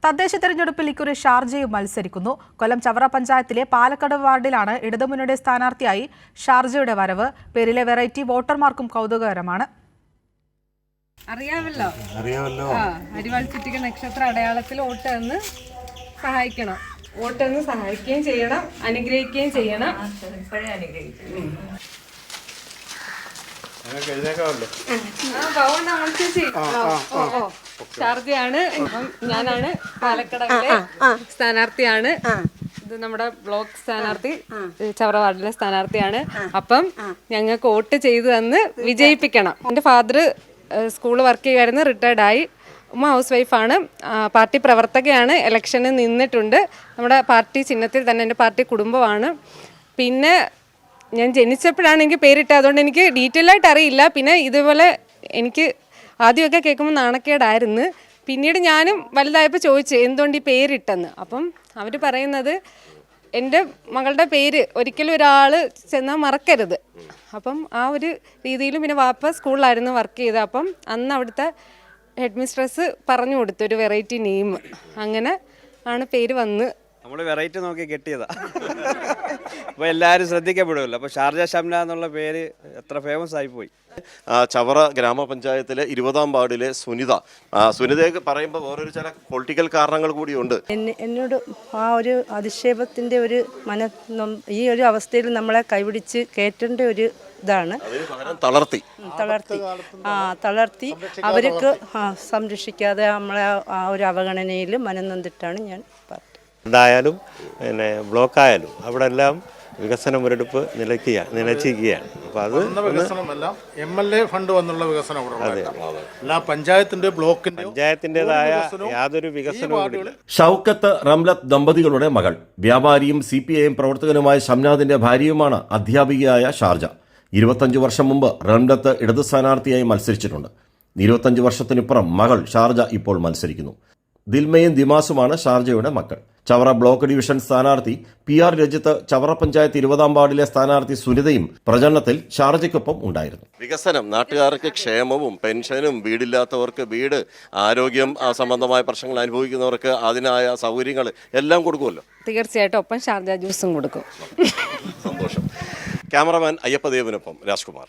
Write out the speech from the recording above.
തദ്ദേശ തെരഞ്ഞെടുപ്പിൽ ഇക്കുറി ഷാർജയും മത്സരിക്കുന്നു. കൊല്ലം ചവറ പഞ്ചായത്തിലെ പാലക്കട് വാർഡിലാണ് ഇടതുമുന്നണിയുടെ സ്ഥാനാർത്ഥിയായി ഷാർജയുടെ വരവ്. പേരിലെ വെറൈറ്റി വോട്ടർമാർക്കും കൗതുകകരമാണ്. അറിയാമല്ലോ അരിവാൾ ചുറ്റിക നക്ഷത്ര അടയാളത്തിൽ വോട്ടെന്ന് സഹായിക്കണം. വോട്ടെന്ന് സഹായിക്കുകയും ചെയ്യണം, അനുഗ്രഹിക്കുകയും ചെയ്യണം. ഷാർജയാണ്. ഞാനാണ് പാലക്കടയിലെ സ്ഥാനാർത്ഥിയാണ്. ഇത് നമ്മുടെ ബ്ലോക്ക് സ്ഥാനാർത്ഥി, ചവറ വാർഡിലെ സ്ഥാനാർത്ഥിയാണ്. അപ്പം ഞങ്ങൾക്ക് വോട്ട് ചെയ്തു തന്ന് വിജയിപ്പിക്കണം. എൻ്റെ ഫാദർ സ്കൂളിൽ വർക്ക് ചെയ്യുമായിരുന്നു, റിട്ടയർഡായി. ഉമ്മ ഹൗസ് വൈഫാണ്, പാർട്ടി പ്രവർത്തകയാണ്, ഇലക്ഷന് നിന്നിട്ടുണ്ട്. നമ്മുടെ പാർട്ടി ചിഹ്നത്തിൽ തന്നെ എൻ്റെ പാർട്ടി കുടുംബമാണ്. പിന്നെ ഞാൻ ജനിച്ചപ്പോഴാണ് എനിക്ക് പേരിട്ടത്, അതുകൊണ്ട് എനിക്ക് ഡീറ്റെയിൽ ആയിട്ട് അറിയില്ല. പിന്നെ ഇതുപോലെ എനിക്ക് ആദ്യമൊക്കെ കേൾക്കുമ്പോൾ നാണക്കേടായിരുന്നു. പിന്നീട് ഞാനും വലുതായപ്പോൾ ചോദിച്ചു എന്തുകൊണ്ട് ഈ പേരിട്ടെന്ന്. അപ്പം അവർ പറയുന്നത് എൻ്റെ മകളുടെ പേര് ഒരിക്കലും ഒരാൾ ചെന്നാൽ മറക്കരുത്. അപ്പം ആ ഒരു രീതിയിലും പിന്നെ വാപ്പ സ്കൂളിലായിരുന്നു വർക്ക് ചെയ്തത്. അപ്പം അന്ന് അവിടുത്തെ ഹെഡ് മിസ്ട്രസ് പറഞ്ഞു കൊടുത്തു ഒരു വെറൈറ്റി നെയിം. അങ്ങനെ ആണ് പേര് വന്ന്. നമ്മൾ വെറൈറ്റി നോക്കി കെട്ടിയതാ. അപ്പോൾ എല്ലാവരും ശ്രദ്ധിക്കപ്പെടുമല്ലോ. അപ്പോൾ ഷാർജ ഷംന എന്നുള്ള പേര് എത്ര ഫേമസ് ആയിപ്പോയി. ചവറ ഗ്രാമപഞ്ചായത്തിലെ 20-ാം വാർഡിലെ സുനിതയൊക്കെ പറയുമ്പോൾ വേറൊരു ചില പൊളിറ്റിക്കൽ കാരണങ്ങൾ കൂടിയുണ്ട്. എന്നോട് ആ ഒരു അധിക്ഷേപത്തിൻ്റെ ഒരു ഈ ഒരു അവസ്ഥയിൽ നമ്മളെ കൈപിടിച്ച് കയറ്റേണ്ട ഒരു ഇതാണ്. തളർത്തി അവർക്ക് സംരക്ഷിക്കാതെ നമ്മളെ ആ ഒരു അവഗണനയിൽ മനംനൊന്തിട്ടാണ് ഞാൻ പാർട്ടി. എന്തായാലും പിന്നെ ബ്ലോക്കായാലും അവിടെ എല്ലാം വികസന മുരടിപ്പ് നിലച്ചിരിക്കുകയാണ്. അപ്പോൾ അത് വികസനമെല്ലാം MLA ഫണ്ട് വന്നുള്ള വികസനം എല്ലാ പഞ്ചായത്തിൻ്റെതായ യാതൊരു വികസനവും. ഷൗക്കത്ത് റംലത്ത് ദമ്പതികളുടെ മകൾ, വ്യാപാരിയും CPIM പ്രവർത്തകനുമായ ഷംനാദിന്റെ ഭാര്യയുമാണ് അധ്യാപികയായ ഷാർജ. 25 വർഷം മുമ്പ് റംലത്ത് ഇടത് സ്ഥാനാർത്ഥിയായി മത്സരിച്ചിട്ടുണ്ട്. 25 വർഷത്തിനിപ്പുറം മകൾ ഷാർജ ഇപ്പോൾ മത്സരിക്കുന്നു. ദിൽമയും ദിമാസുമാണ് ഷാർജയുടെ മക്കൾ. ചവറ ബ്ലോക്ക് ഡിവിഷൻ സ്ഥാനാർത്ഥി PR രജിത്ത്, ചവറ പഞ്ചായത്ത് 20-ാം വാർഡിലെ സ്ഥാനാർത്ഥി സുനിതയും പ്രചരണത്തിൽ ഷാർജയ്ക്കൊപ്പം ഉണ്ടായിരുന്നു. വികസനം, നാട്ടുകാർക്ക് ക്ഷേമവും പെൻഷനും, വീടില്ലാത്തവർക്ക് വീട്, ആരോഗ്യം സംബന്ധമായ പ്രശ്നങ്ങൾ അനുഭവിക്കുന്നവർക്ക് അതിനായ സൗകര്യങ്ങൾ എല്ലാം കൊടുക്കുമല്ലോ. തീർച്ചയായിട്ടും ഒപ്പം ഷാർജ ജ്യൂസും കൊടുക്കും. സന്തോഷം. ക്യാമറമാൻ അയ്യപ്പദേവനൊപ്പം രാജ്കുമാർ.